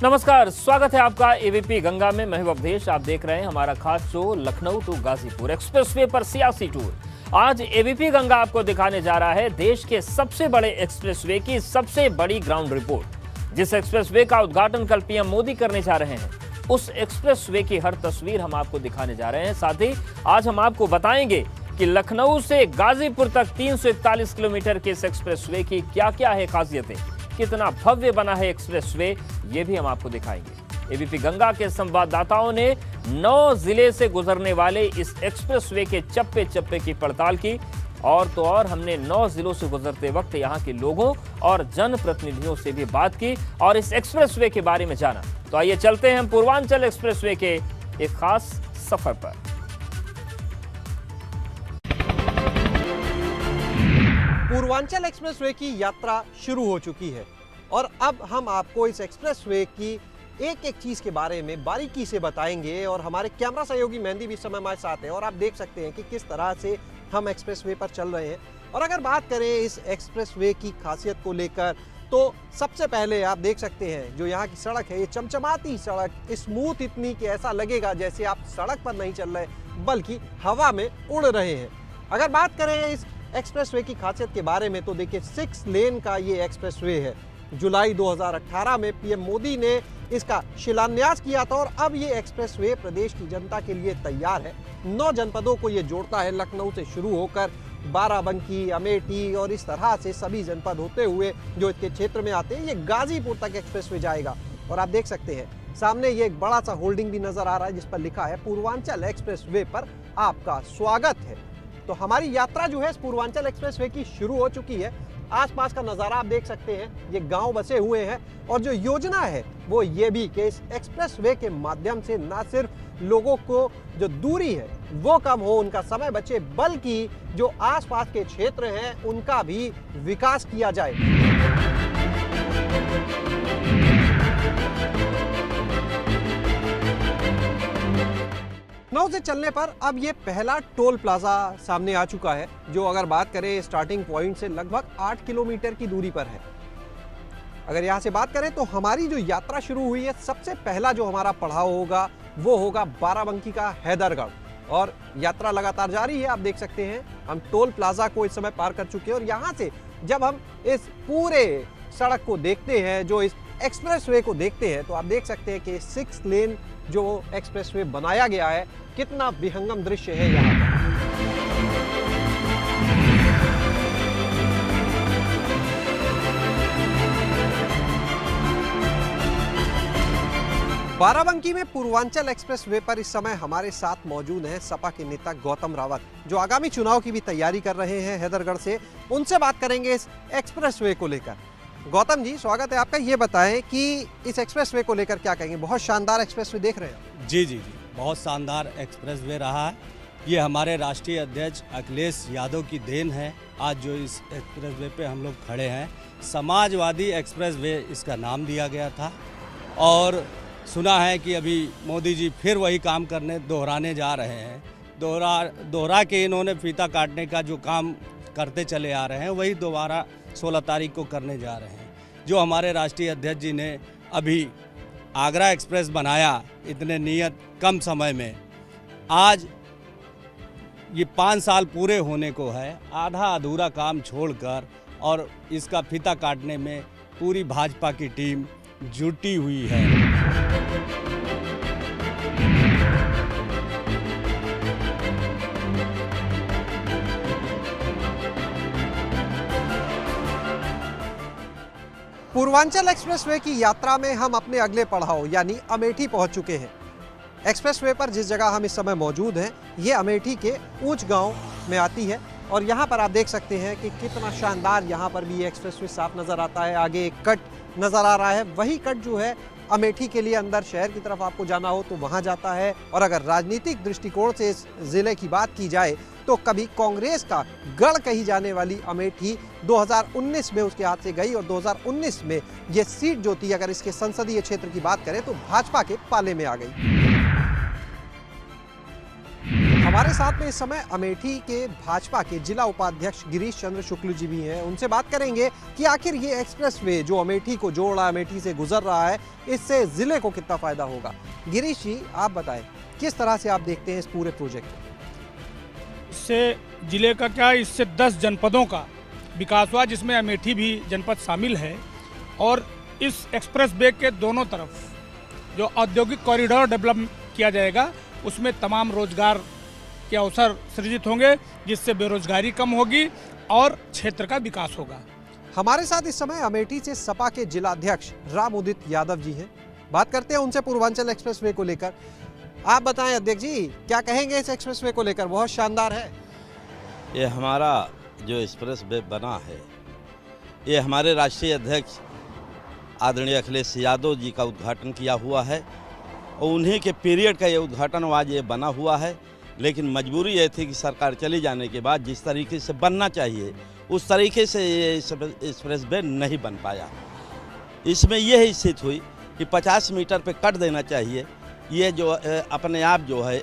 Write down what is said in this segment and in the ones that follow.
नमस्कार, स्वागत है आपका एबीपी गंगा में। मैं हूं अवधेश। आप देख रहे हैं हमारा खास show Lucknow to Ghazipur expressway पर सियासी टूर। आज एबीपी गंगा आपको दिखाने जा रहा है देश के सबसे बड़े एक्सप्रेसवे की सबसे बड़ी ग्राउंड रिपोर्ट। जिस एक्सप्रेसवे का उद्घाटन कल पीएम मोदी करने जा रहे हैं, उस एक्सप्रेसवे की हर तस्वीर हम आपको दिखाने जा रहे हैं। साथ ही आज हम आपको बताएंगे कि लखनऊ से गाजीपुर तक 341 किलोमीटर के इस एक्सप्रेसवे की क्या क्या है खासियतें, कितना भव्य बना है एक्सप्रेसवे, ये भी हम आपको दिखाएंगे। एबीपी गंगा के संवाददाताओं ने 9 जिले से गुजरने वाले इस एक्सप्रेसवे के चप्पे चप्पे की पड़ताल की और तो और हमने 9 जिलों से गुजरते वक्त यहाँ के लोगों और जनप्रतिनिधियों से भी बात की और इस एक्सप्रेसवे के बारे में जाना। तो आइए चलते हैं हम पूर्वांचल एक्सप्रेसवे के एक खास सफर पर। पूर्वांचल एक्सप्रेसवे की यात्रा शुरू हो चुकी है और अब हम आपको इस एक्सप्रेसवे की एक एक चीज के बारे में बारीकी से बताएंगे और हमारे कैमरा सहयोगी मेहंदी भी इस समय हमारे साथ है और आप देख सकते हैं कि किस तरह से हम एक्सप्रेसवे पर चल रहे हैं। और अगर बात करें इस एक्सप्रेसवे की खासियत को लेकर, तो सबसे पहले आप देख सकते हैं जो यहाँ की सड़क है, ये चमचमाती सड़क, स्मूथ इतनी कि ऐसा लगेगा जैसे आप सड़क पर नहीं चल रहे बल्कि हवा में उड़ रहे हैं। अगर बात करें इस एक्सप्रेसवे की खासियत के बारे में, तो देखिए 6 लेन का ये एक्सप्रेसवे है। जुलाई 2018 में पीएम मोदी ने इसका शिलान्यास किया था और अब ये एक्सप्रेसवे प्रदेश की जनता के लिए तैयार है। 9 जनपदों को ये जोड़ता है, लखनऊ से शुरू होकर बाराबंकी, अमेठी और इस तरह से सभी जनपद होते हुए जो इसके क्षेत्र में आते हैं, ये गाजीपुर तक एक्सप्रेसवे जाएगा। और आप देख सकते हैं सामने ये एक बड़ा सा होल्डिंग भी नजर आ रहा है जिस पर लिखा है पूर्वांचल एक्सप्रेसवे पर आपका स्वागत है। तो हमारी यात्रा जो है इस पूर्वांचल एक्सप्रेसवे की शुरू हो चुकी है। आसपास का नज़ारा आप देख सकते हैं, ये गांव बसे हुए हैं और जो योजना है वो ये भी कि इस एक्सप्रेसवे के माध्यम से ना सिर्फ लोगों को जो दूरी है वो कम हो, उनका समय बचे, बल्कि जो आसपास के क्षेत्र हैं उनका भी विकास किया जाए। लखनऊ से चलने पर अब ये पहला टोल प्लाजा सामने आ चुका है, जो अगर बात करें स्टार्टिंग पॉइंट से लगभग 8 किलोमीटर की दूरी पर है। अगर यहाँ से बात करें तो हमारी जो यात्रा शुरू हुई है, सबसे पहला जो हमारा पड़ाव होगा वो होगा बाराबंकी का हैदरगढ़ और यात्रा लगातार जारी है। आप देख सकते हैं हम टोल प्लाजा को इस समय पार कर चुके हैं और यहाँ से जब हम इस पूरे सड़क को देखते हैं, जो इस एक्सप्रेसवे को देखते हैं, तो आप देख सकते हैं कि 6 लेन जो एक्सप्रेसवे बनाया गया है, कितना विहंगम दृश्य है यहाँ पर। बाराबंकी में पूर्वांचल एक्सप्रेसवे पर इस समय हमारे साथ मौजूद हैं सपा के नेता गौतम रावत, जो आगामी चुनाव की भी तैयारी कर रहे हैं हैदरगढ़ से। उनसे बात करेंगे इस एक्सप्रेसवे को लेकर। गौतम जी, स्वागत है आपका। ये बताएं कि इस एक्सप्रेसवे को लेकर क्या कहेंगे। बहुत शानदार एक्सप्रेसवे देख रहे हैं। जी, बहुत शानदार एक्सप्रेसवे रहा है। ये हमारे राष्ट्रीय अध्यक्ष अखिलेश यादव की देन है। आज जो इस एक्सप्रेसवे पे हम लोग खड़े हैं, समाजवादी एक्सप्रेसवे इसका नाम दिया गया था और सुना है कि अभी मोदी जी फिर वही काम दोहराने जा रहे हैं। दोहरा के इन्होंने फीता काटने का जो काम करते चले आ रहे हैं, वही दोबारा 16 तारीख को करने जा रहे हैं। जो हमारे राष्ट्रीय अध्यक्ष जी ने अभी आगरा एक्सप्रेस बनाया इतने नियत कम समय में, आज ये 5 साल पूरे होने को है। आधा अधूरा काम छोड़कर और इसका फीता काटने में पूरी भाजपा की टीम जुटी हुई है। पूर्वांचल एक्सप्रेसवे की यात्रा में हम अपने अगले पड़ाव यानी अमेठी पहुंच चुके हैं। एक्सप्रेसवे पर जिस जगह हम इस समय मौजूद हैं, ये अमेठी के ऊंच गांव में आती है और यहाँ पर आप देख सकते हैं कि कितना शानदार यहाँ पर भी एक्सप्रेसवे साफ नज़र आता है। आगे एक कट नज़र आ रहा है, वही कट जो है अमेठी के लिए अंदर शहर की तरफ आपको जाना हो तो वहाँ जाता है। और अगर राजनीतिक दृष्टिकोण से इस ज़िले की बात की जाए तो कभी कांग्रेस का गढ़ कही जाने वाली अमेठी 2019 में उसके हाथ से गई और 2019 में ये सीट जो थी, अगर इसके संसदीय क्षेत्र की बात करें तो भाजपा के पाले में आ गई। हमारे साथ में इस समय अमेठी के भाजपा के जिला उपाध्यक्ष गिरीश चंद्र शुक्ल जी भी हैं। उनसे बात करेंगे कि आखिर ये एक्सप्रेसवे जो अमेठी को जोड़ रहा है, अमेठी से गुजर रहा है, इससे जिले को कितना फायदा होगा। गिरीश जी, आप बताएं किस तरह से आप देखते हैं इस पूरे प्रोजेक्ट को? इससे जिले का क्या, इससे 10 जनपदों का विकास हुआ, जिसमें अमेठी भी जनपद शामिल है। और इस एक्सप्रेसवे के दोनों तरफ जो औद्योगिक कॉरिडोर डेवलप किया जाएगा, उसमें तमाम रोजगार के अवसर सृजित होंगे, जिससे बेरोजगारी कम होगी और क्षेत्र का विकास होगा। हमारे साथ इस समय अमेठी से सपा के जिलाध्यक्ष राम उदित यादव जी हैं। बात करते हैं उनसे पूर्वांचल एक्सप्रेसवे को लेकर। आप बताएं अध्यक्ष जी, क्या कहेंगे इस एक्सप्रेसवे को लेकर? बहुत शानदार है। ये हमारा जो एक्सप्रेसवे बना है, ये हमारे राष्ट्रीय अध्यक्ष आदरणीय अखिलेश यादव जी का उद्घाटन किया हुआ है और उन्हीं के पीरियड का ये उद्घाटन आज ये बना हुआ है। लेकिन मजबूरी ये थी कि सरकार चली जाने के बाद जिस तरीके से बनना चाहिए उस तरीके से ये एक्सप्रेसवे नहीं बन पाया। इसमें यह स्थिति हुई कि 50 मीटर पे कट देना चाहिए, ये जो अपने आप जो है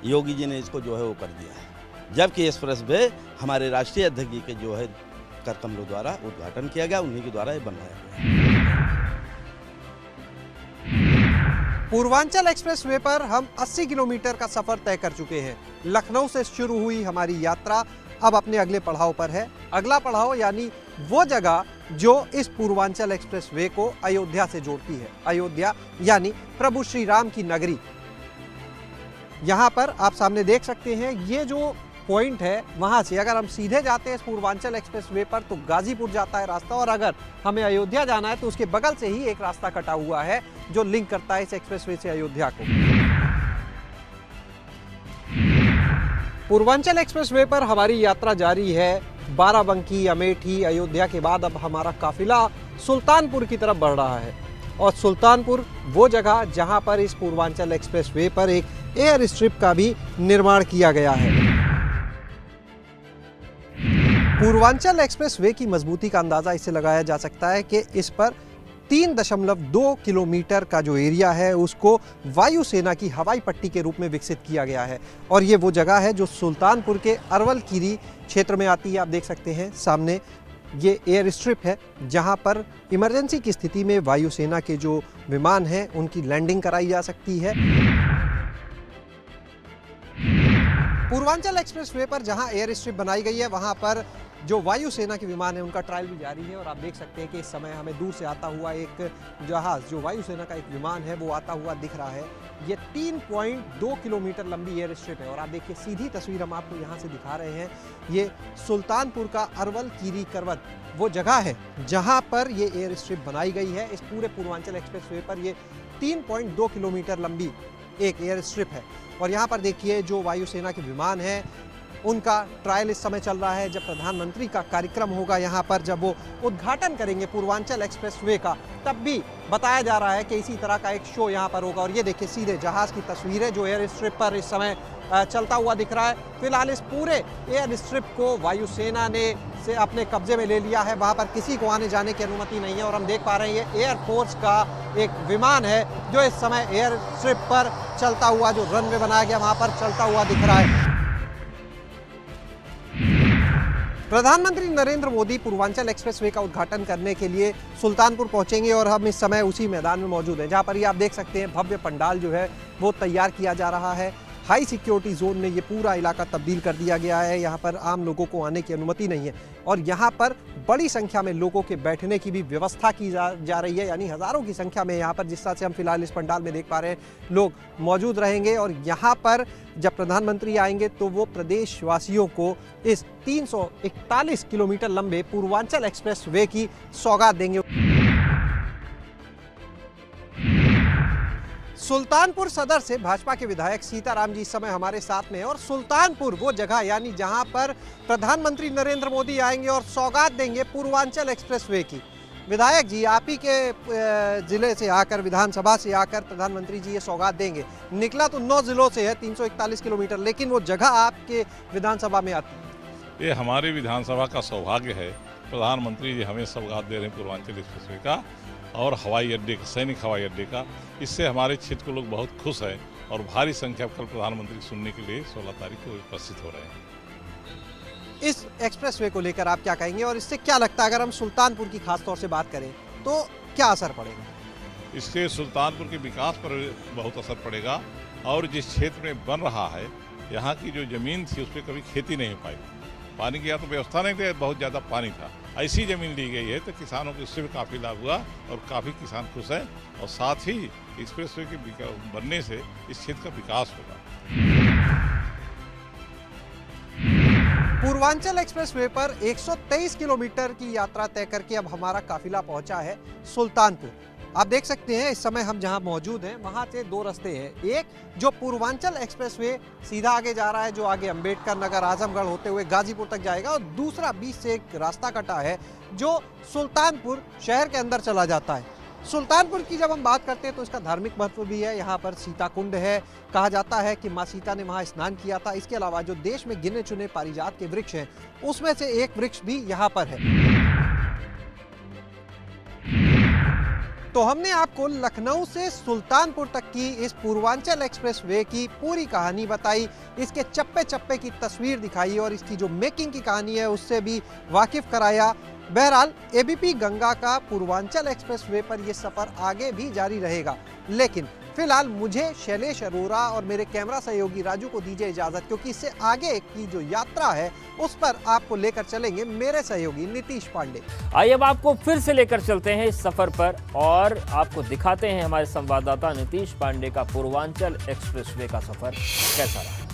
योगी जी ने इसको जो है वो कर दिया है, जबकि एक्सप्रेसवे हमारे राष्ट्रीय अध्यक्ष जी के जो है कर कमलों द्वारा उद्घाटन किया गया, उन्हीं के द्वारा ये बनाया गया। पूर्वांचल एक्सप्रेसवे पर हम 80 किलोमीटर का सफर तय कर चुके हैं। लखनऊ से शुरू हुई हमारी यात्रा अब अपने अगले पड़ाव पर है। अगला पड़ाव यानी वो जगह जो इस पूर्वांचल एक्सप्रेसवे को अयोध्या से जोड़ती है। अयोध्या यानी प्रभु श्री राम की नगरी। यहाँ पर आप सामने देख सकते हैं, ये जो पॉइंट है, वहां से अगर हम सीधे जाते हैं इस पूर्वांचल एक्सप्रेसवे पर तो गाजीपुर जाता है रास्ता, और अगर हमें अयोध्या जाना है तो उसके बगल से ही एक रास्ता कटा हुआ है जो लिंक करता है इस एक्सप्रेसवे से अयोध्या को। पूर्वांचल एक्सप्रेसवे पर हमारी यात्रा जारी है। बाराबंकी, अमेठी, अयोध्या के बाद अब हमारा काफिला सुल्तानपुर की तरफ बढ़ रहा है। और सुल्तानपुर वो जगह जहां पर इस पूर्वांचल एक्सप्रेसवे पर एक एयर स्ट्रिप का भी निर्माण किया गया है। पूर्वांचल एक्सप्रेसवे की मजबूती का अंदाजा इससे लगाया जा सकता है कि इस पर 3.2 किलोमीटर का जो एरिया है उसको वायुसेना की हवाई पट्टी के रूप में विकसित किया गया है। और ये वो जगह है जो सुल्तानपुर के अरवल कीरी क्षेत्र में आती है। आप देख सकते हैं सामने ये एयर स्ट्रिप है जहां पर इमरजेंसी की स्थिति में वायुसेना के जो विमान हैं उनकी लैंडिंग कराई जा सकती है। पूर्वांचल एक्सप्रेसवे पर जहां एयर स्ट्रिप बनाई गई है वहां पर जो वायुसेना के विमान है उनका ट्रायल भी जारी है। और आप देख सकते हैं कि इस समय हमें दूर से आता हुआ एक जहाज, जो वायुसेना का एक विमान है, वो आता हुआ दिख रहा है। ये 3.2 किलोमीटर लंबी एयर स्ट्रिप है। और आप देखिए, सीधी तस्वीर हम आपको यहाँ से दिखा रहे हैं। ये सुल्तानपुर का अरवल कीरी करवत वो जगह है जहाँ पर ये एयर स्ट्रिप बनाई गई है। इस पूरे पूर्वांचल एक्सप्रेसवे पर ये 3.2 किलोमीटर लंबी एक एयर स्ट्रिप है। और यहाँ पर देखिए जो वायुसेना के विमान हैं उनका ट्रायल इस समय चल रहा है। जब प्रधानमंत्री का कार्यक्रम होगा यहाँ पर, जब वो उद्घाटन करेंगे पूर्वांचल एक्सप्रेसवे का, तब भी बताया जा रहा है कि इसी तरह का एक शो यहाँ पर होगा। और ये देखिए सीधे जहाज की तस्वीरें जो एयर स्ट्रिप पर इस समय चलता हुआ दिख रहा है। फिलहाल इस पूरे एयर स्ट्रिप को वायुसेना ने से अपने कब्जे में ले लिया है। वहाँ पर किसी को आने जाने की अनुमति नहीं है। और हम देख पा रहे हैं ये एयरफोर्स का एक विमान है जो इस समय एयर स्ट्रिप पर चलता हुआ, जो रनवे बनाया गया वहाँ पर चलता हुआ दिख रहा है। प्रधानमंत्री नरेंद्र मोदी पूर्वांचल एक्सप्रेसवे का उद्घाटन करने के लिए सुल्तानपुर पहुंचेंगे और हम इस समय उसी मैदान में मौजूद हैं, जहां पर ये आप देख सकते हैं भव्य पंडाल जो है वो तैयार किया जा रहा है। हाई सिक्योरिटी जोन में ये पूरा इलाका तब्दील कर दिया गया है। यहाँ पर आम लोगों को आने की अनुमति नहीं है। और यहाँ पर बड़ी संख्या में लोगों के बैठने की भी व्यवस्था की जा रही है। यानी हज़ारों की संख्या में यहाँ पर, जिस तरह से हम फिलहाल इस पंडाल में देख पा रहे हैं, लोग मौजूद रहेंगे। और यहाँ पर जब प्रधानमंत्री आएंगे तो वो प्रदेशवासियों को इस 341 किलोमीटर लंबे पूर्वांचल एक्सप्रेसवे की सौगात देंगे। सुल्तानपुर सदर से भाजपा के विधायक सीताराम जी इस समय हमारे साथ में हैं। और सुल्तानपुर वो जगह यानी जहां पर प्रधानमंत्री नरेंद्र मोदी आएंगे और सौगात देंगे पूर्वांचल एक्सप्रेसवे की। विधायक जी, आप ही के जिले से आकर, विधानसभा से आकर प्रधानमंत्री जी ये सौगात देंगे। निकला तो 9 जिलों से है, 341 किलोमीटर, लेकिन वो जगह आपके विधानसभा में आती है। ये हमारी विधानसभा का सौभाग्य है। प्रधानमंत्री जी हमें सौगात दे रहे हैं पूर्वांचल एक्सप्रेसवे का और हवाई अड्डे, सैनिक हवाई अड्डे का। इससे हमारे क्षेत्र के लोग बहुत खुश हैं और भारी संख्या में कल प्रधानमंत्री सुनने के लिए 16 तारीख को उपस्थित हो रहे हैं। इस एक्सप्रेसवे को लेकर आप क्या कहेंगे और इससे क्या लगता है, अगर हम सुल्तानपुर की खास तौर से बात करें तो क्या असर पड़ेगा? इससे सुल्तानपुर के विकास पर बहुत असर पड़ेगा और जिस क्षेत्र में बन रहा है, यहाँ की जो ज़मीन थी उस पर कभी खेती नहीं हो पाई, पानी की या तो व्यवस्था नहीं थी, बहुत ज़्यादा पानी था। ऐसी ज़मीन ली गई है तो किसानों को इससे भी काफ़ी लाभ हुआ और काफ़ी किसान खुश हैं और साथ ही एक्सप्रेसवे के बनने से इस क्षेत्र का विकास होगा। पूर्वांचल एक्सप्रेसवे पर 123 किलोमीटर की यात्रा तय करके अब हमारा काफिला पहुंचा है सुल्तानपुर। आप देख सकते हैं इस समय हम जहां मौजूद हैं वहां से दो रास्ते हैं, एक जो पूर्वांचल एक्सप्रेसवे सीधा आगे जा रहा है जो आगे अंबेडकर नगर आजमगढ़ होते हुए गाजीपुर तक जाएगा, और दूसरा बीच से एक रास्ता कटा है जो सुल्तानपुर शहर के अंदर चला जाता है। सुल्तानपुर की जब हम बात करते हैं तो इसका धार्मिक महत्व भी है। यहाँ पर सीता कुंड है, कहा जाता है कि माँ सीता ने वहाँ स्नान किया था। इसके अलावा जो देश में गिने चुने पारिजात के वृक्ष हैं उसमें से एक वृक्ष भी यहाँ पर है। तो हमने आपको लखनऊ से सुल्तानपुर तक की इस पूर्वांचल एक्सप्रेसवे की पूरी कहानी बताई, इसके चप्पे चप्पे की तस्वीर दिखाई और इसकी जो मेकिंग की कहानी है उससे भी वाकिफ कराया। बहरहाल एबीपी गंगा का पूर्वांचल एक्सप्रेसवे पर यह सफर आगे भी जारी रहेगा, लेकिन फिलहाल मुझे शैलेश अरोरा और मेरे कैमरा सहयोगी राजू को दीजिए इजाजत, क्योंकि इससे आगे की जो यात्रा है उस पर आपको लेकर चलेंगे मेरे सहयोगी नीतीश पांडे। आइए अब आपको फिर से लेकर चलते हैं इस सफर पर और आपको दिखाते हैं हमारे संवाददाता नीतीश पांडे का पूर्वांचल एक्सप्रेसवे का सफर कैसा रहा।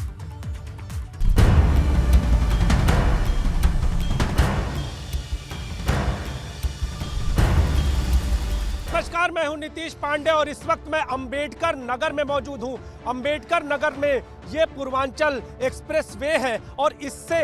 नमस्कार, मैं हूं नीतीश पांडे और इस वक्त मैं अंबेडकर नगर में मौजूद हूं। अंबेडकर नगर में ये पूर्वांचल एक्सप्रेसवे है और इससे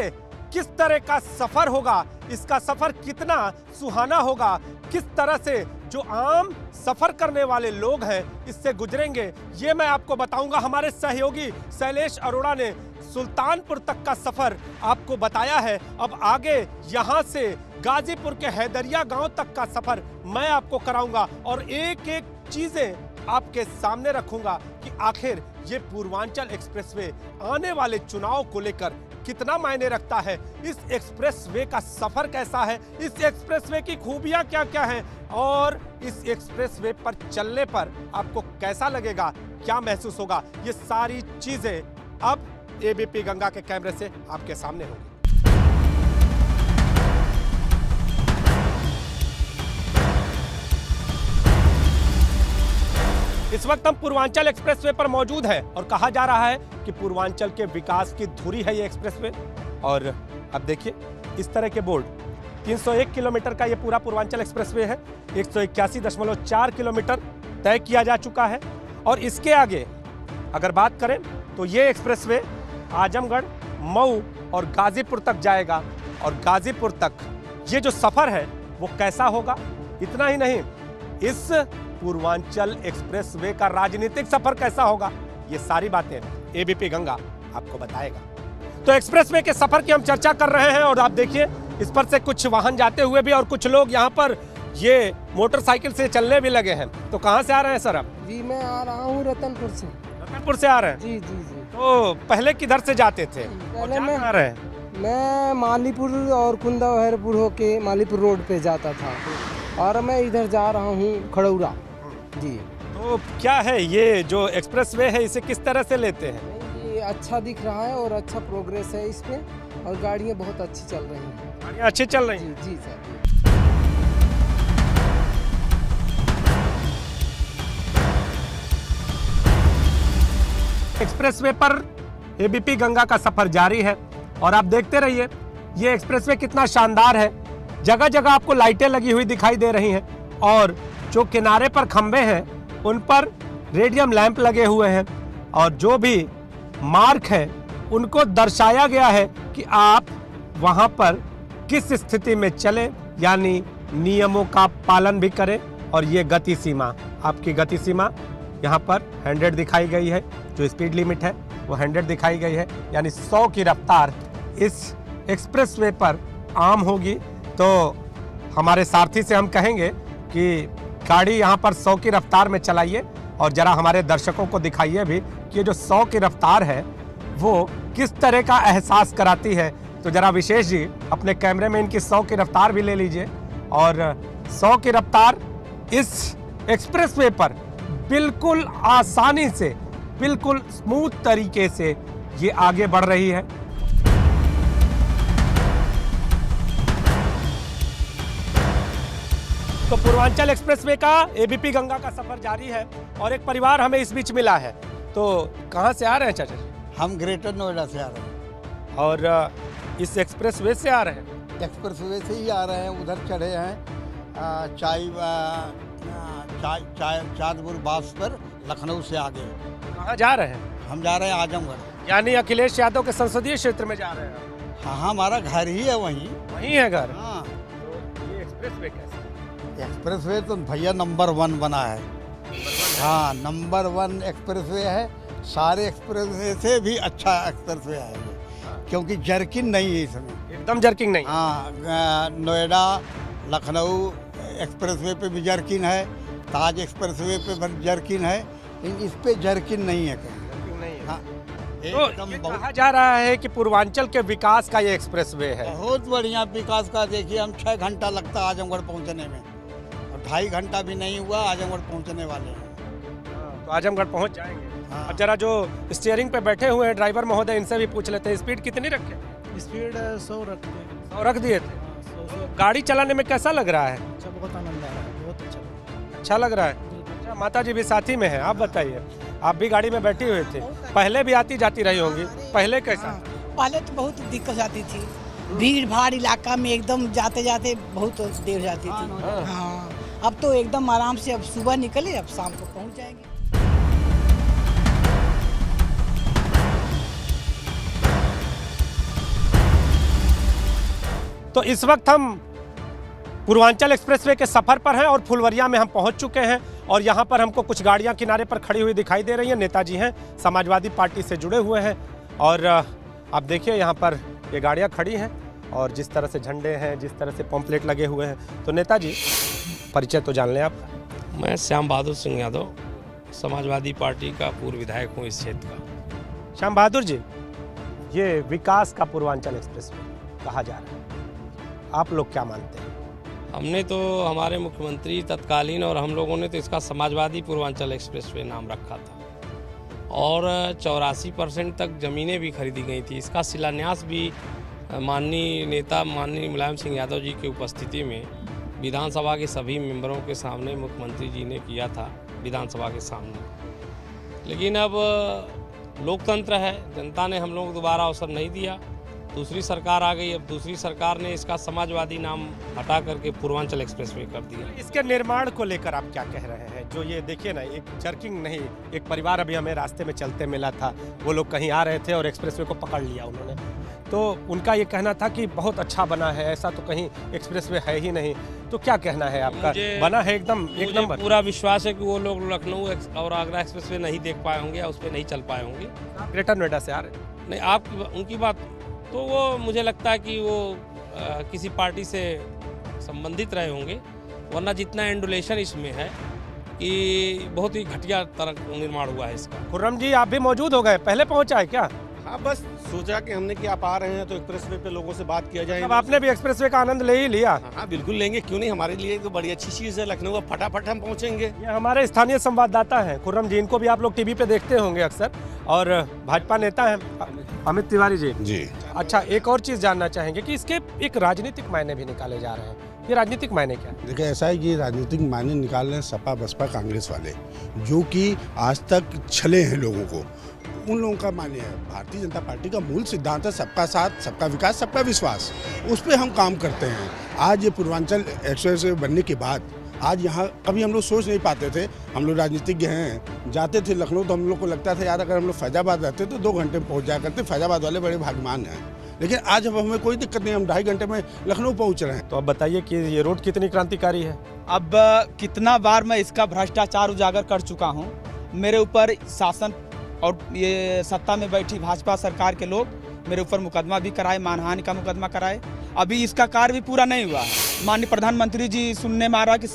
किस तरह का सफर होगा, इसका सफर कितना सुहाना होगा, किस तरह से जो आम सफर करने वाले लोग हैं इससे गुजरेंगे, ये मैं आपको बताऊंगा। हमारे सहयोगी शैलेश अरोड़ा ने सुल्तानपुर तक का सफर आपको बताया है। अब आगे यहाँ से गाजीपुर के हैदरिया गांव तक का सफर मैं आपको कराऊंगा और एक एक चीजें आपके सामने रखूंगा कि आखिर ये पूर्वांचल एक्सप्रेसवे आने वाले चुनाव को लेकर कितना मायने रखता है, इस एक्सप्रेसवे का सफर कैसा है, इस एक्सप्रेसवे की खूबियां क्या क्या हैं और इस एक्सप्रेसवे पर चलने पर आपको कैसा लगेगा, क्या महसूस होगा, ये सारी चीजें अब एबीपी गंगा के कैमरे से आपके सामने होंगी। इस वक्त हम पूर्वांचल एक्सप्रेसवे पर मौजूद हैं और कहा जा रहा है कि पूर्वांचल के विकास की धुरी है ये एक्सप्रेसवे। और अब देखिए इस तरह के बोर्ड, 301 किलोमीटर का ये पूरा पूर्वांचल एक्सप्रेसवे है, 181.4 किलोमीटर तय किया जा चुका है। और इसके आगे अगर बात करें तो ये एक्सप्रेसवे आजमगढ़, मऊ और गाजीपुर तक जाएगा। और गाजीपुर तक ये जो सफर है वो कैसा होगा, इतना ही नहीं, इस पूर्वांचल एक्सप्रेसवे का राजनीतिक सफर कैसा होगा, ये सारी बातें एबीपी गंगा आपको बताएगा। तो एक्सप्रेसवे के सफर की हम चर्चा कर रहे हैं और आप देखिए इस पर से कुछ वाहन जाते हुए भी और कुछ लोग यहाँ पर ये मोटरसाइकिल से चलने भी लगे हैं। तो कहाँ से आ रहे हैं सर आप? जी मैं आ रहा हूँ रतनपुर से। रतनपुर से आ रहे हैं? जी जी जी। तो पहले किधर से जाते थे? पहले मैं आ रहे हैं? मैं मालीपुर और कुंदावहरपुर होके मालीपुर रोड पे जाता था और मैं इधर जा रहा हूँ खड़ौरा जी। तो क्या है ये जो एक्सप्रेसवे है, इसे किस तरह से लेते हैं? ये अच्छा दिख रहा है और अच्छा प्रोग्रेस है इस पे और गाड़ियाँ बहुत अच्छी चल रही हैं। गाड़ियाँ अच्छी चल रही हैं? जी सर। एक्सप्रेसवे पर एबीपी गंगा का सफर जारी है और आप देखते रहिए ये एक्सप्रेसवे कितना शानदार है। जगह जगह आपको लाइटें लगी हुई दिखाई दे रही हैं और जो किनारे पर खंबे हैं उन पर रेडियम लैंप लगे हुए हैं और जो भी मार्क है उनको दर्शाया गया है कि आप वहां पर किस स्थिति में चलें, यानी नियमों का पालन भी करें। और ये गति सीमा, आपकी गति सीमा यहाँ पर 100 दिखाई गई है, जो स्पीड लिमिट है वो 100 दिखाई गई है, यानी 100 की रफ्तार इस एक्सप्रेसवे पर आम होगी। तो हमारे सारथी से हम कहेंगे कि गाड़ी यहाँ पर 100 की रफ्तार में चलाइए और ज़रा हमारे दर्शकों को दिखाइए भी कि ये जो 100 की रफ्तार है वो किस तरह का एहसास कराती है। तो ज़रा विशेष जी अपने कैमरे में इनकी 100 की रफ्तार भी ले लीजिए और 100 की रफ्तार इस एक्सप्रेसवे पर बिल्कुल आसानी से, बिल्कुल स्मूथ तरीके से ये आगे बढ़ रही है। तो पूर्वांचल एक्सप्रेसवे का एबीपी गंगा का सफर जारी है और एक परिवार हमें इस बीच मिला है। तो कहाँ से आ रहे हैं चाचा? हम ग्रेटर नोएडा से आ रहे हैं और इस एक्सप्रेसवे से आ रहे हैं? एक्सप्रेसवे से ही आ रहे हैं। उधर चढ़े हैं चांदपुर बास पर, लखनऊ से आगे। कहाँ जा रहे हैं? हम जा रहे हैं आजमगढ़। यानी अखिलेश यादव के संसदीय क्षेत्र में जा रहे हैं? हाँ, हमारा घर ही है वहीं। वहीं है घर? हाँ। तो ये एक्सप्रेसवे कैसे? एक्सप्रेसवे तो भैया नंबर 1 बना है। हाँ, नंबर 1 एक्सप्रेसवे है। सारे एक्सप्रेसवे से भी अच्छा एक्सप्रेसवे है ये, क्योंकि जर्किंग नहीं है इसमें। एकदम जर्किंग नहीं? हाँ, नोएडा लखनऊ एक्सप्रेसवे पे भी जर्किन है, ताज एक्सप्रेसवे पे भी जर्किन है, लेकिन इस पे जर्किन नहीं है कहीं। नहीं है। हाँ, तो ये कहा जा रहा है कि पूर्वांचल के विकास का ये एक्सप्रेसवे है। बहुत बढ़िया विकास का। देखिए, हम 6 घंटा लगता है आजमगढ़ पहुंचने में, और 2.5 घंटा भी नहीं हुआ आजमगढ़ पहुंचने वाले हैं। तो आजमगढ़ पहुंच जाएंगे। हाँ। अब जरा जो स्टीयरिंग पे बैठे हुए हैं ड्राइवर महोदय, इनसे भी पूछ लेते हैं, स्पीड कितनी रखे? स्पीड 100 रखते हैं। 100 रख दिए थे। गाड़ी चलाने में कैसा लग रहा है? अच्छा, बहुत आनंद आ रहा है, बहुत अच्छा। अच्छा लग रहा है। अच्छा, माता जी भी साथी में है। आप बताइए, आप भी गाड़ी में बैठी हुई थी, पहले भी आती जाती रही होंगी, पहले कैसा? पहले तो बहुत दिक्कत आती थी, भीड़ भाड़ इलाका में एकदम जाते जाते बहुत देर जाती थी। हाँ, अब तो एकदम आराम से, अब सुबह निकले, अब शाम को पहुंच जाएंगे। तो इस वक्त हम पूर्वांचल एक्सप्रेसवे के सफर पर हैं और फुलवरिया में हम पहुंच चुके हैं और यहाँ पर हमको कुछ गाड़ियाँ किनारे पर खड़ी हुई दिखाई दे रही हैं। नेताजी हैं, समाजवादी पार्टी से जुड़े हुए हैं और आप देखिए यहाँ पर ये गाड़ियाँ खड़ी हैं और जिस तरह से झंडे हैं, जिस तरह से पॉम्पलेट लगे हुए हैं। तो नेताजी, परिचय तो जान लें आप। मैं श्याम बहादुर सिंह यादव, समाजवादी पार्टी का पूर्व विधायक हूँ इस क्षेत्र का। श्याम बहादुर जी, ये विकास का पूर्वांचल एक्सप्रेसवे कहा जा रहा है, आप लोग क्या मानते हैं? हमने तो, हमारे मुख्यमंत्री तत्कालीन और हम लोगों ने तो इसका समाजवादी पूर्वांचल एक्सप्रेसवे नाम रखा था और 84% तक ज़मीनें भी खरीदी गई थी। इसका शिलान्यास भी माननीय नेता माननीय मुलायम सिंह यादव जी की उपस्थिति में विधानसभा के सभी मेंबरों के सामने मुख्यमंत्री जी ने किया था, विधानसभा के सामने। लेकिन अब लोकतंत्र है, जनता ने हम लोगों को दोबारा अवसर नहीं दिया, दूसरी सरकार आ गई। अब दूसरी सरकार ने इसका समाजवादी नाम हटा करके पूर्वांचल एक्सप्रेसवे कर दिया। इसके निर्माण को लेकर आप क्या कह रहे हैं? जो ये देखिए ना, एक जर्किंग नहीं, एक परिवार अभी हमें रास्ते में चलते मिला था, वो लोग कहीं आ रहे थे और एक्सप्रेसवे को पकड़ लिया उन्होंने। तो उनका ये कहना था कि बहुत अच्छा बना है, ऐसा तो कहीं एक्सप्रेसवे है ही नहीं। तो क्या कहना है आपका? बना है एकदम एक नंबर। पूरा विश्वास है कि वो लोग लखनऊ और आगरा एक्सप्रेसवे नहीं देख पाए होंगे या उस पर नहीं चल पाए होंगे। ग्रेटर नोएडा से आ रहे? नहीं, आप उनकी बात तो वो मुझे लगता है कि वो किसी पार्टी से संबंधित रहे होंगे, वरना जितना एंडुलेशन इसमें है कि बहुत ही घटिया तरह निर्माण हुआ है इसका। खुर्रम जी, आप भी मौजूद हो गए, पहले पहुंचा है क्या? हाँ, बस सोचा कि हमने कि आप आ रहे हैं तो एक्सप्रेसवे पे लोगों से बात किया जाए। अब आपने भी एक्सप्रेसवे का आनंद ले ही लिया? हाँ, बिल्कुल लेंगे, क्यों नहीं। हमारे लिए तो बड़ी अच्छी चीज़ है, लखनऊ अब फटाफट हम पहुँचेंगे। ये हमारे स्थानीय संवाददाता हैं खुर्रम जी, इनको भी आप लोग टीवी पे देखते होंगे अक्सर, और भाजपा नेता हैं अमित तिवारी जी। अच्छा, एक और चीज़ जानना चाहेंगे कि इसके एक राजनीतिक मायने भी निकाले जा रहे हैं, ये राजनीतिक मायने क्या? देखिए, ऐसा है कि राजनीतिक मायने निकाल रहे हैं सपा बसपा कांग्रेस वाले, जो कि आज तक छले हैं लोगों को। उन लोगों का मान्य है, भारतीय जनता पार्टी का मूल सिद्धांत है सबका साथ, सबका विकास, सबका विश्वास, उस पर हम काम करते हैं। आज ये पूर्वांचल एक्सप्रेसवे बनने के बाद आज यहाँ कभी हम लोग सोच नहीं पाते थे, हम लोग राजनीतिज्ञ हैं, जाते थे लखनऊ तो हम लोग को लगता था यार अगर हम लोग फैजाबाद रहते तो 2 घंटे में पहुँच जाया करते, फैजाबाद वाले बड़े भाग्यवान हैं। लेकिन आज अब हमें कोई दिक्कत नहीं, हम 2.5 घंटे में लखनऊ पहुँच रहे हैं। तो अब बताइए कि ये रोड कितनी क्रांतिकारी है? अब कितना बार मैं इसका भ्रष्टाचार उजागर कर चुका हूँ। मेरे ऊपर शासन और ये सत्ता में बैठी भाजपा सरकार के लोग मेरे ऊपर मुकदमा भी कराए, मानहानि का मुकदमा कराए। अभी इसका कार्य भी पूरा नहीं हुआ है। माननीय प्रधानमंत्री जी सुनने में आ रहा है कि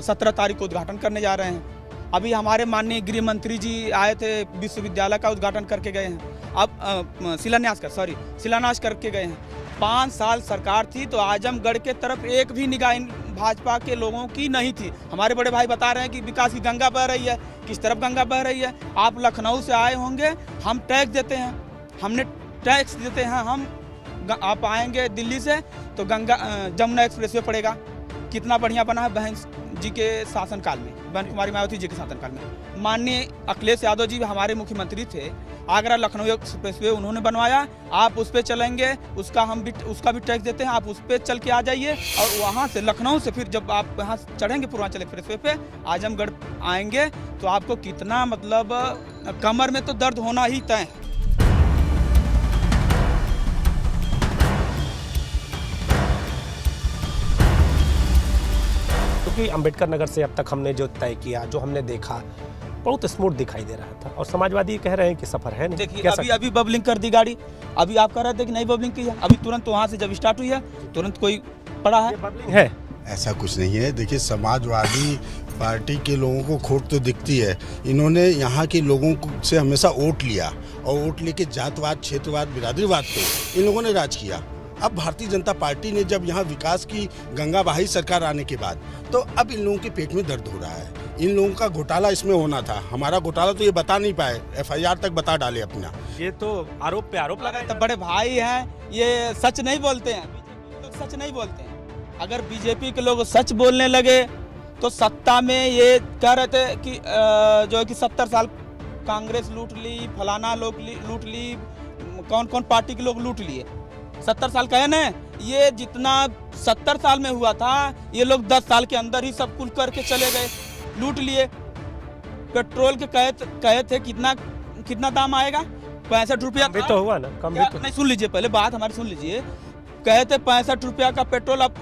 17 तारीख को उद्घाटन करने जा रहे हैं। अभी हमारे माननीय गृह मंत्री जी आए थे, विश्वविद्यालय का उद्घाटन करके गए हैं, अब शिलान्यास करके गए हैं। 5 साल सरकार थी तो आजमगढ़ के तरफ एक भी निगाह भाजपा के लोगों की नहीं थी। हमारे बड़े भाई बता रहे हैं कि विकास की गंगा बह रही है, किस तरफ गंगा बह रही है। आप लखनऊ से आए होंगे, हम टैक्स देते हैं, हमने टैक्स देते हैं हम। आप आएंगे दिल्ली से तो गंगा जमुना एक्सप्रेस वे पड़ेगा, कितना बढ़िया बना है बहन जी के शासनकाल में, बहन कुमारी मायावती जी के शासनकाल में। माननीय अखिलेश यादव जी हमारे मुख्यमंत्री थे, आगरा लखनऊ एक्सप्रेस वे उन्होंने बनवाया। आप उस पर चलेंगे, उसका भी टैक्स देते हैं, आप उस पर चल के आ जाइए। और वहाँ से लखनऊ से फिर जब आप यहाँ चढ़ेंगे पूर्वांचल एक्सप्रेस वे पे, आजमगढ़ आएंगे तो आपको कितना मतलब कमर में तो दर्द होना ही तय है। क्योंकि अंबेडकर नगर से अब तक हमने जो तय किया, जो हमने देखा, बहुत स्मूथ दिखाई दे रहा था। और समाजवादी कह रहे हैं कि सफर है नहीं। देखिए अभी बबलिंग कर दी गाड़ी, अभी आप कह रहे थे कि नहीं बबलिंग की है, अभी तुरंत वहाँ से जब स्टार्ट हुई है तुरंत कोई पड़ा है, बबलिंग है। ऐसा कुछ नहीं है। देखिए, समाजवादी पार्टी के लोगों को खोट तो दिखती है। इन्होंने यहाँ के लोगों से हमेशा वोट लिया और वोट लेके जातवाद, क्षेत्रवाद, बिरादरीवाद पे इन लोगों ने राज किया। अब भारतीय जनता पार्टी ने जब यहाँ विकास की गंगा बहाई सरकार आने के बाद, तो अब इन लोगों के पेट में दर्द हो रहा है। इन लोगों का घोटाला इसमें होना था, हमारा घोटाला तो ये बता नहीं पाए, FIR तक बता डाले अपना। ये तो आरोप पे आरोप लगाए। तो बड़े भाई हैं, ये सच नहीं बोलते हैं, बीजेपी लोग सच नहीं बोलते हैं। अगर बीजेपी के लोग सच बोलने लगे तो सत्ता में ये कह रहे थे कि जो है कि 70 साल कांग्रेस लूट ली, फलाना लोग लूट ली, कौन कौन पार्टी के लोग लूट लिए। 70 साल कहे न, ये जितना 70 साल में हुआ था ये लोग 10 साल के अंदर ही सब कुल करके चले गए, लूट लिए। पेट्रोल के कहे थे कितना दाम आएगा, 65 रुपया भी तो हुआ ना, कम भी तो नहीं। सुन लीजिए, पहले बात हमारी सुन लीजिए। कहे थे 65 रुपया का पेट्रोल अब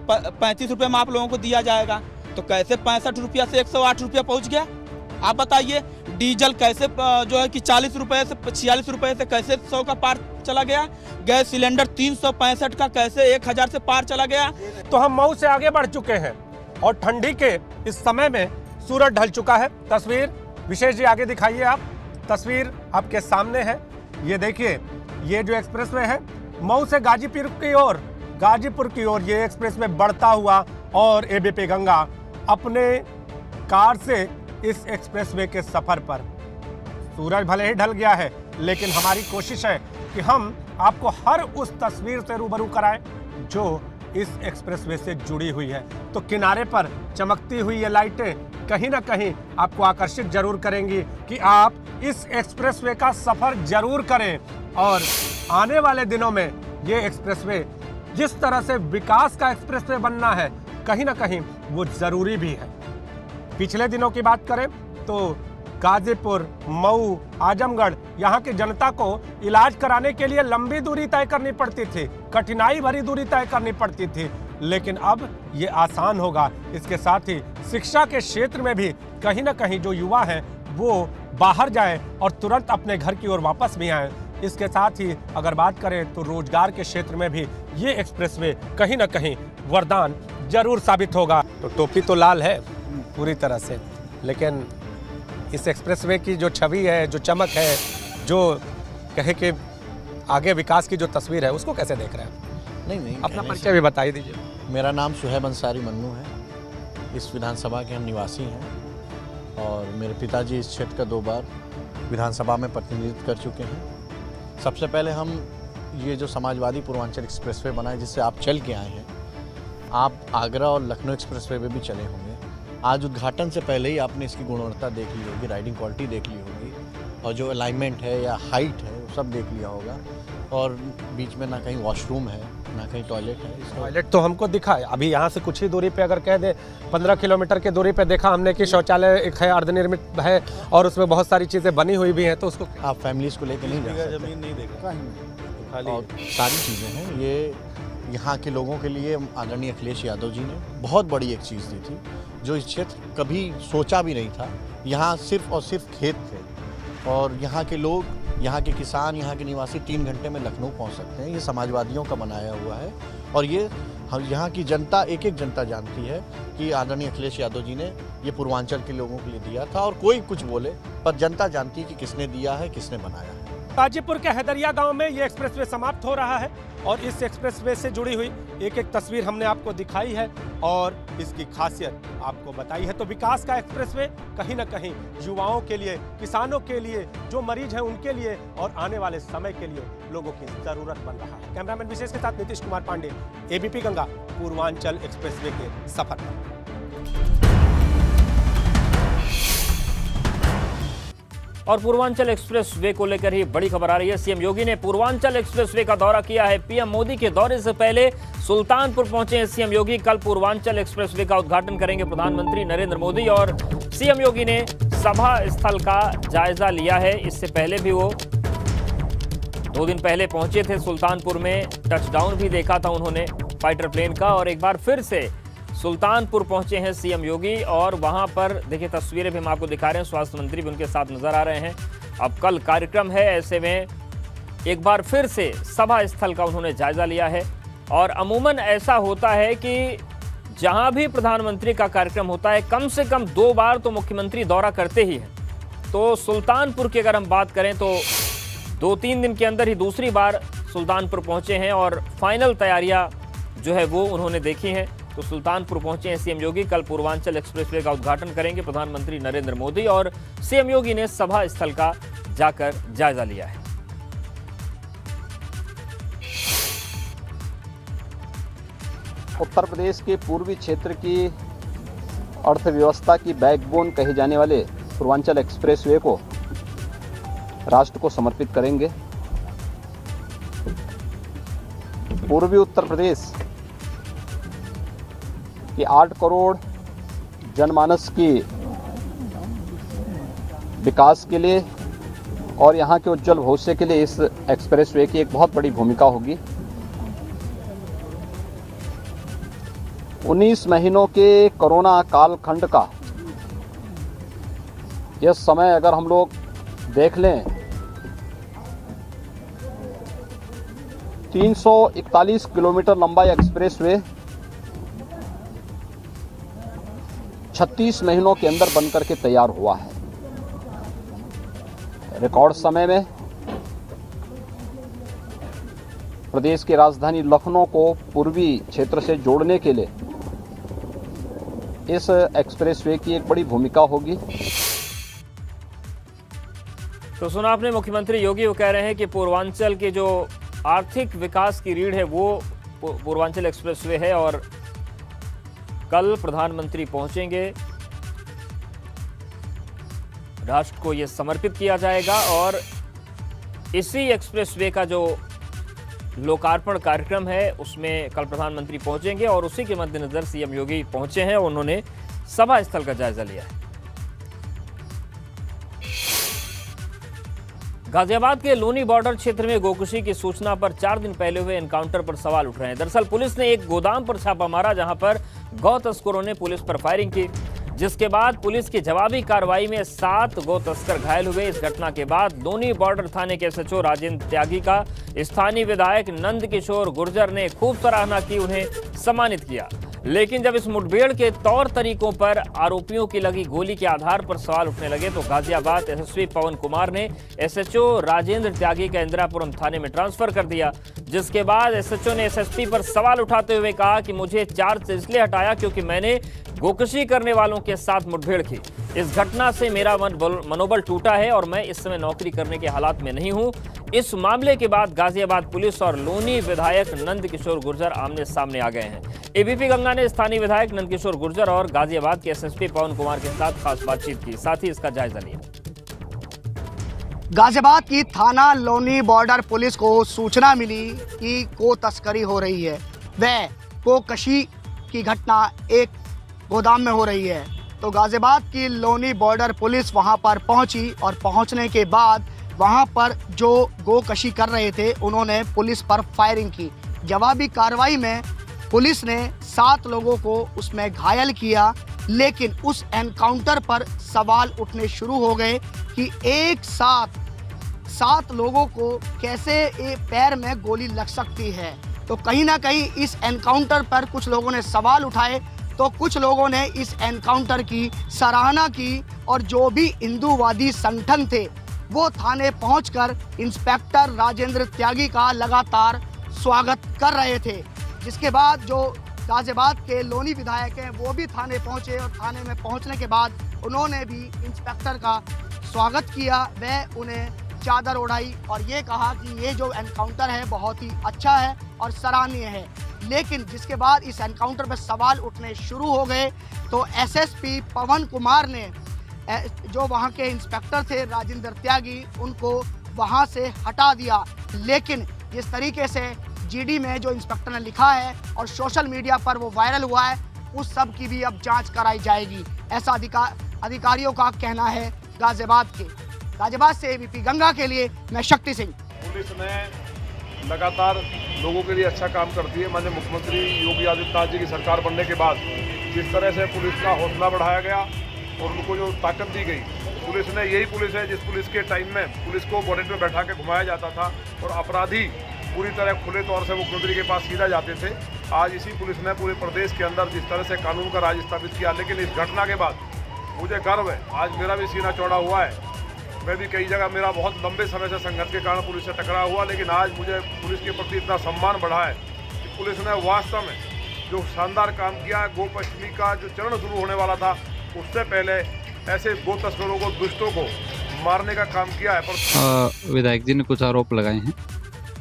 35 रुपये में आप लोगों को दिया जाएगा, तो कैसे 65 रुपया से 108 रुपया पहुँच गया, आप बताइए। डीजल कैसे जो है कि 40 रुपये से 46 रुपये से कैसे 100 का पार चला गया। गैस सिलेंडर 365 का कैसे 1000 से पार चला गया। तो हम मऊ से आगे बढ़ चुके हैं और ठंडी के इस समय में सूरज ढल चुका है। तस्वीर विशेष जी आगे दिखाइए आप, तस्वीर आपके सामने है। ये देखिए, ये जो एक्सप्रेसवे है मऊ से गाजीपुर की ओर ये एक्सप्रेसवे बढ़ता हुआ और एबीपी गंगा अपने कार से इस एक्सप्रेसवे के सफर पर। सूरज भले ही ढल गया है, लेकिन हमारी कोशिश है कि हम आपको हर उस तस्वीर से रूबरू कराएं जो इस एक्सप्रेसवे से जुड़ी हुई है। तो किनारे पर चमकती हुई ये लाइटें कहीं ना कहीं आपको आकर्षित जरूर करेंगी कि आप इस एक्सप्रेसवे का सफर जरूर करें। और आने वाले दिनों में ये एक्सप्रेसवे जिस तरह से विकास का एक्सप्रेसवे बनना है, कहीं ना कहीं वो जरूरी भी है। पिछले दिनों की बात करें तो गाजीपुर, मऊ, आजमगढ़, यहाँ की जनता को इलाज कराने के लिए लंबी दूरी तय करनी पड़ती थी, कठिनाई भरी दूरी तय करनी पड़ती थी, लेकिन अब ये आसान होगा। इसके साथ ही शिक्षा के क्षेत्र में भी कहीं ना कहीं जो युवा हैं वो बाहर जाएं और तुरंत अपने घर की ओर वापस भी आएं। इसके साथ ही अगर बात करें तो रोजगार के क्षेत्र में भी ये एक्सप्रेसवे कहीं ना कहीं वरदान जरूर साबित होगा। तो टोपी तो लाल है पूरी तरह से, लेकिन इस एक्सप्रेसवे की जो छवि है, जो चमक है, जो कहे कि आगे विकास की जो तस्वीर है, उसको कैसे देख रहे हैं? नहीं, अपना परिचय भी बता दीजिए। मेरा नाम सुहैब अंसारी मन्नू है। इस विधानसभा के हम निवासी हैं और मेरे पिताजी इस क्षेत्र का 2 बार विधानसभा में प्रतिनिधित्व कर चुके हैं। सबसे पहले हम ये जो समाजवादी पूर्वांचल एक्सप्रेसवे बना है, जिससे आप चल के आए हैं, आप आगरा और लखनऊ एक्सप्रेसवे पे भी चले होंगे। आज उद्घाटन से पहले ही आपने इसकी गुणवत्ता देख ली होगी, राइडिंग क्वालिटी देख ली होगी और जो अलाइनमेंट है या हाइट है वो सब देख लिया होगा। और बीच में ना कहीं वॉशरूम है, ना कहीं टॉयलेट है। टॉयलेट तो हमको दिखा है, अभी यहाँ से कुछ ही दूरी पे अगर कह दे 15 किलोमीटर की दूरी पे देखा हमने कि शौचालय एक है, अर्धनिर्मित है और उसमें बहुत सारी चीज़ें बनी हुई भी हैं। तो उसको आप फैमिलीज़ को लेकर नहीं जा सकते। जमीन नहीं देखा, और सारी चीज़ें हैं। ये यहाँ के लोगों के लिए आदरणीय अखिलेश यादव जी ने बहुत बड़ी एक चीज़ दी थी, जो इस क्षेत्र कभी सोचा भी नहीं था। यहाँ सिर्फ और सिर्फ खेत थे और यहाँ के लोग, यहाँ के किसान, यहाँ के निवासी 3 घंटे में लखनऊ पहुँच सकते हैं। ये समाजवादियों का बनाया हुआ है और ये हम यहाँ की जनता, एक एक जनता जानती है कि आदरणीय अखिलेश यादव जी ने ये पूर्वांचल के लोगों के लिए दिया था, और कोई कुछ बोले पर जनता जानती है कि किसने दिया है, किसने बनाया है। गाजीपुर के हैदरिया गांव में ये एक्सप्रेसवे समाप्त हो रहा है और इस एक्सप्रेसवे से जुड़ी हुई एक एक तस्वीर हमने आपको दिखाई है और इसकी खासियत आपको बताई है। तो विकास का एक्सप्रेसवे कहीं ना कहीं युवाओं के लिए, किसानों के लिए, जो मरीज हैं उनके लिए और आने वाले समय के लिए लोगों की जरूरत बन रहा है। कैमरामैन विशेष के साथ नीतीश कुमार पांडे, एबीपी गंगा, पूर्वांचल एक्सप्रेसवे के सफर पर। और पूर्वांचल एक्सप्रेसवे को लेकर ही बड़ी खबर आ रही है। सीएम योगी ने पूर्वांचल एक्सप्रेसवे का दौरा किया है। पीएम मोदी के दौरे से पहले सुल्तानपुर पहुंचे हैं सीएम योगी। कल पूर्वांचल एक्सप्रेसवे का उद्घाटन करेंगे प्रधानमंत्री नरेंद्र मोदी और सीएम योगी ने सभा स्थल का जायजा लिया है। इससे पहले भी वो 2 दिन पहले पहुंचे थे सुल्तानपुर में, टचडाउन भी देखा था उन्होंने फाइटर प्लेन का, और एक बार फिर से सुल्तानपुर पहुंचे हैं सीएम योगी। और वहां पर देखिए तस्वीरें भी हम आपको दिखा रहे हैं, स्वास्थ्य मंत्री भी उनके साथ नजर आ रहे हैं। अब कल कार्यक्रम है, ऐसे में एक बार फिर से सभा स्थल का उन्होंने जायजा लिया है। और अमूमन ऐसा होता है कि जहां भी प्रधानमंत्री का कार्यक्रम होता है कम से कम 2 बार तो मुख्यमंत्री दौरा करते ही हैं। तो सुल्तानपुर की अगर हम बात करें तो 2-3 दिन के अंदर ही दूसरी बार सुल्तानपुर पहुंचे हैं और फाइनल तैयारियां जो है वो उन्होंने देखी हैं। तो सुल्तानपुर पहुंचे हैं सीएम योगी। कल पूर्वांचल एक्सप्रेसवे का उद्घाटन करेंगे प्रधानमंत्री नरेंद्र मोदी और सीएम योगी ने सभा स्थल का जाकर जायजा लिया है। उत्तर प्रदेश के पूर्वी क्षेत्र की अर्थव्यवस्था की बैकबोन कहे जाने वाले पूर्वांचल एक्सप्रेसवे को राष्ट्र को समर्पित करेंगे। पूर्वी उत्तर प्रदेश कि 8 करोड़ जनमानस की विकास के लिए और यहाँ के उज्जवल भविष्य के लिए इस एक्सप्रेसवे की एक बहुत बड़ी भूमिका होगी। 19 महीनों के कोरोना कालखंड का यह समय अगर हम लोग देख लें, 341 किलोमीटर लंबा एक्सप्रेसवे 36 महीनों के अंदर बनकर के तैयार हुआ है। रिकॉर्ड समय में प्रदेश की राजधानी लखनऊ को पूर्वी क्षेत्र से जोड़ने के लिए इस एक्सप्रेसवे की एक बड़ी भूमिका होगी। तो सुना आपने मुख्यमंत्री योगी, वो कह रहे हैं कि पूर्वांचल के जो आर्थिक विकास की रीढ़ है वो पूर्वांचल एक्सप्रेसवे है और कल प्रधानमंत्री पहुंचेंगे, राष्ट्र को यह समर्पित किया जाएगा और इसी एक्सप्रेसवे का जो लोकार्पण कार्यक्रम है उसमें कल प्रधानमंत्री पहुंचेंगे और उसी के मद्देनजर सीएम योगी पहुंचे हैं। उन्होंने सभा स्थल का जायजा लिया है। गाजियाबाद के लोनी बॉर्डर क्षेत्र में गोकशी की सूचना पर 4 दिन पहले हुए एनकाउंटर पर सवाल उठ रहे हैं। दरअसल पुलिस ने एक गोदाम पर छापा मारा जहां पर गौ तस्करों ने पुलिस पर फायरिंग की, जिसके बाद पुलिस की जवाबी कार्रवाई में 7 गौ तस्कर घायल हुए। इस घटना के बाद लोनी बॉर्डर थाने के एसएचओ राजेंद्र त्यागी का स्थानीय विधायक नंद किशोर गुर्जर ने खूब सराहना की, उन्हें सम्मानित किया। लेकिन जब इस मुठभेड़ के तौर तरीकों पर आरोपियों की लगी गोली के आधार पर सवाल उठने लगे तो गाजियाबाद एसएसपी पवन कुमार ने एसएचओ राजेंद्र त्यागी का इंदिरापुरम थाने में ट्रांसफर कर दिया, जिसके बाद एसएचओ ने एसएसपी पर सवाल उठाते हुए कहा कि मुझे चार्ज से इसलिए हटाया क्योंकि मैंने गोकशी करने वालों के साथ मुठभेड़ की। इस घटना से मेरा मनोबल टूटा है और मैं इस समय नौकरी करने के हालात में नहीं हूं। इस मामले के बाद गाजियाबाद पुलिस और लोनी विधायक नंद किशोर गुर्जर आमने सामने आ गए हैं। एबीपी गंगा ने स्थानीय विधायक नंद किशोर गुर्जर और गाजियाबाद के एसएसपी पवन कुमार के साथ खास बातचीत की, साथ ही इसका जायजा लिया। गाजियाबाद की थाना लोनी बॉर्डर पुलिस को सूचना मिली कि गो तस्करी हो रही है, वह गोकशी की घटना एक गोदाम में हो रही है। तो गाजियाबाद की लोनी बॉर्डर पुलिस वहां पर पहुंची और पहुंचने के बाद वहां पर जो गोकशी कर रहे थे उन्होंने पुलिस पर फायरिंग की। जवाबी कार्रवाई में पुलिस ने 7 लोगों को उसमें घायल किया, लेकिन उस एनकाउंटर पर सवाल उठने शुरू हो गए कि एक साथ 7 लोगों को कैसे पैर में गोली लग सकती है। तो कहीं ना कहीं इस एनकाउंटर पर कुछ लोगों ने सवाल उठाए, तो कुछ लोगों ने इस एनकाउंटर की सराहना की और जो भी हिंदूवादी संगठन थे वो थाने पहुंचकर इंस्पेक्टर राजेंद्र त्यागी का लगातार स्वागत कर रहे थे। जिसके बाद जो गाजियाबाद के लोनी विधायक हैं वो भी थाने पहुंचे और थाने में पहुंचने के बाद उन्होंने भी इंस्पेक्टर का स्वागत किया, वह उन्हें चादर ओढ़ाई और ये कहा कि ये जो एनकाउंटर है बहुत ही अच्छा है और सराहनीय है। लेकिन जिसके बाद इस एनकाउंटर पर सवाल उठने शुरू हो गए तो एसएसपी पवन कुमार ने जो वहाँ के इंस्पेक्टर थे राजेंद्र त्यागी, उनको वहाँ से हटा दिया। लेकिन जिस तरीके से जीडी में जो इंस्पेक्टर ने लिखा है और सोशल मीडिया पर वो वायरल हुआ है, उस सब की भी अब जांच कराई जाएगी, ऐसा अधिकारियों का कहना है गाजियाबाद से एबीपी गंगा के लिए मैं शक्ति सिंह। पुलिस ने लगातार लोगों के लिए अच्छा काम करती है। माननीय मुख्यमंत्री योगी आदित्यनाथ जी की सरकार बनने के बाद जिस तरह से पुलिस का हौसला बढ़ाया गया और उनको जो ताकत दी गई, पुलिस ने यही पुलिस है जिस पुलिस के टाइम में पुलिस को बोनेट में बैठा के घुमाया जाता था और अपराधी पूरी तरह खुले तौर से मुख्यमंत्री के पास सीधा जाते थे। आज इसी पुलिस ने पूरे प्रदेश के अंदर जिस तरह से कानून का राज स्थापित किया। लेकिन इस घटना के बाद मुझे गर्व है, आज मेरा भी सीना चौड़ा हुआ है। मैं भी कई जगह मेरा बहुत लंबे समय से संघर्ष के कारण पुलिस से टकरा हुआ, लेकिन आज मुझे पुलिस के प्रति इतना सम्मान बढ़ा है कि पुलिस ने वास्तव में जो शानदार काम किया है। गोपष्टमी का जो चरण शुरू होने वाला था उससे पहले ऐसे गो तस्करों को, दुष्टों को मारने का काम किया है। पर विधायक जी ने कुछ आरोप लगाए हैं,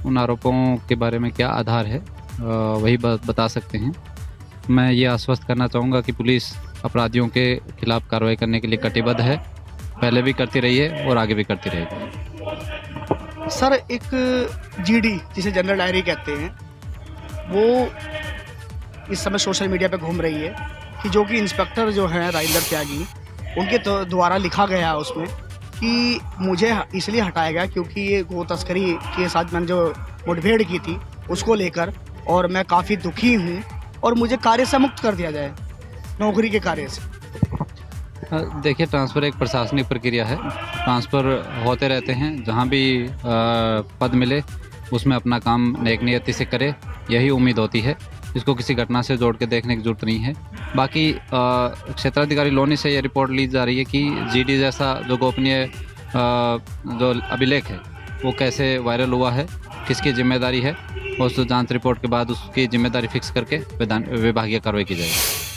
उन आरोपों के बारे में क्या आधार है वही बता सकते हैं। मैं ये आश्वस्त करना चाहूँगा कि पुलिस अपराधियों के खिलाफ कार्रवाई करने के लिए कटिबद्ध है, पहले भी करती रही है और आगे भी करती रहेगी। सर, एक जीडी जिसे जनरल डायरी कहते हैं वो इस समय सोशल मीडिया पे घूम रही है कि जो कि इंस्पेक्टर जो हैं राजेंद्र त्यागी, उनके द्वारा लिखा गया है उसमें कि मुझे इसलिए हटाया गया क्योंकि ये गो तस्करी के साथ मैंने जो मुठभेड़ की थी उसको लेकर, और मैं काफ़ी दुखी हूँ और मुझे कार्य से मुक्त कर दिया जाए, नौकरी के कार्य से। देखिए, ट्रांसफ़र एक प्रशासनिक प्रक्रिया है, ट्रांसफ़र होते रहते हैं। जहाँ भी पद मिले उसमें अपना काम नेक नियति से करे, यही उम्मीद होती है। इसको किसी घटना से जोड़ के देखने की जरूरत नहीं है। बाकी क्षेत्राधिकारी लोनी से ये रिपोर्ट ली जा रही है कि जीडी जैसा जो गोपनीय जो अभिलेख है वो कैसे वायरल हुआ है, किसकी जिम्मेदारी है, उस जांच रिपोर्ट के बाद उसकी जिम्मेदारी फिक्स करके विभागीय कार्रवाई की जाएगी।